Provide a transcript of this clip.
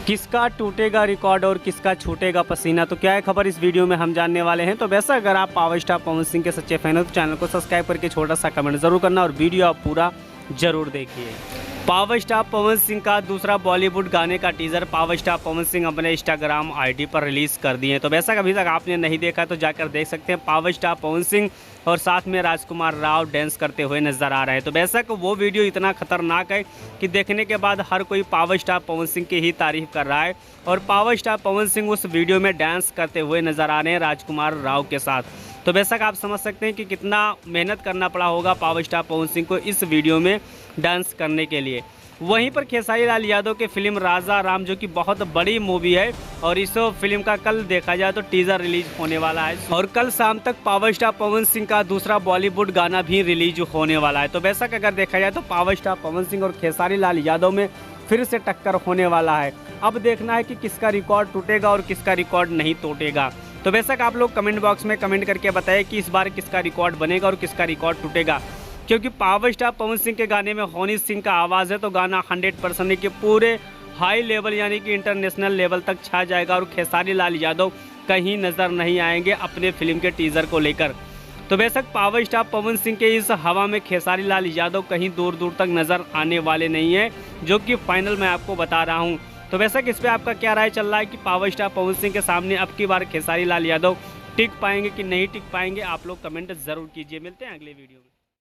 किसका टूटेगा रिकॉर्ड और किसका छूटेगा पसीना, तो क्या है खबर इस वीडियो में हम जानने वाले हैं। तो वैसा अगर आप पावर स्टार पवन सिंह के सच्चे फैन हो तो चैनल को सब्सक्राइब करके छोटा सा कमेंट जरूर करना और वीडियो आप पूरा जरूर देखिए। पावर स्टार पवन सिंह का दूसरा बॉलीवुड गाने का teaser power star Pawan Singh अपने इंस्टाग्राम आईडी पर रिलीज़ कर दिए। तो वैसा अभी तक आपने नहीं देखा तो जाकर देख सकते हैं। पावर स्टार पवन सिंह और साथ में राजकुमार राव डांस करते हुए नजर आ रहे हैं। तो बेशक वो वीडियो इतना खतरनाक है कि देखने के बाद हर कोई पावर स्टार पवन सिंह की ही तारीफ कर रहा है और पावर स्टार पवन सिंह उस वीडियो में डांस करते हुए नजर आ रहे हैं राजकुमार राव के साथ। तो बेशक आप समझ सकते हैं कि कितना मेहनत करना पड़ा होगा पावर स्टार पवन सिंह को इस वीडियो में डांस करने के लिए। वहीं पर खेसारी लाल यादव की फिल्म राजा राम जो कि बहुत बड़ी मूवी है और इस फिल्म का कल देखा जाए तो टीजर रिलीज होने वाला है और कल शाम तक पावर स्टार पवन सिंह का दूसरा बॉलीवुड गाना भी रिलीज होने वाला है। तो बेशक अगर देखा जाए तो पावर स्टार पवन सिंह और खेसारी लाल यादव में फिर से टक्कर होने वाला है। अब देखना है कि किसका रिकॉर्ड टूटेगा और किसका रिकॉर्ड नहीं टूटेगा। तो बेशक आप लोग कमेंट बॉक्स में कमेंट करके बताएं कि इस बार किसका रिकॉर्ड बनेगा और किसका रिकॉर्ड टूटेगा, क्योंकि पावर स्टार पवन सिंह के गाने में हनी सिंह का आवाज़ है तो गाना 100% के पूरे हाई लेवल यानी कि इंटरनेशनल लेवल तक छा जाएगा और खेसारी लाल यादव कहीं नज़र नहीं आएंगे अपने फिल्म के टीज़र को लेकर। तो बेशक पावर स्टार पवन सिंह के इस हवा में खेसारी लाल यादव कहीं दूर दूर तक नज़र आने वाले नहीं है, जो कि फाइनल मैं आपको बता रहा हूँ। तो बेशक इस पर आपका क्या राय चल रहा है कि पावर स्टार पवन सिंह के सामने अब की बार खेसारी लाल यादव टिक पाएंगे कि नहीं टिक पाएंगे, आप लोग कमेंट ज़रूर कीजिए। मिलते हैं अगले वीडियो में।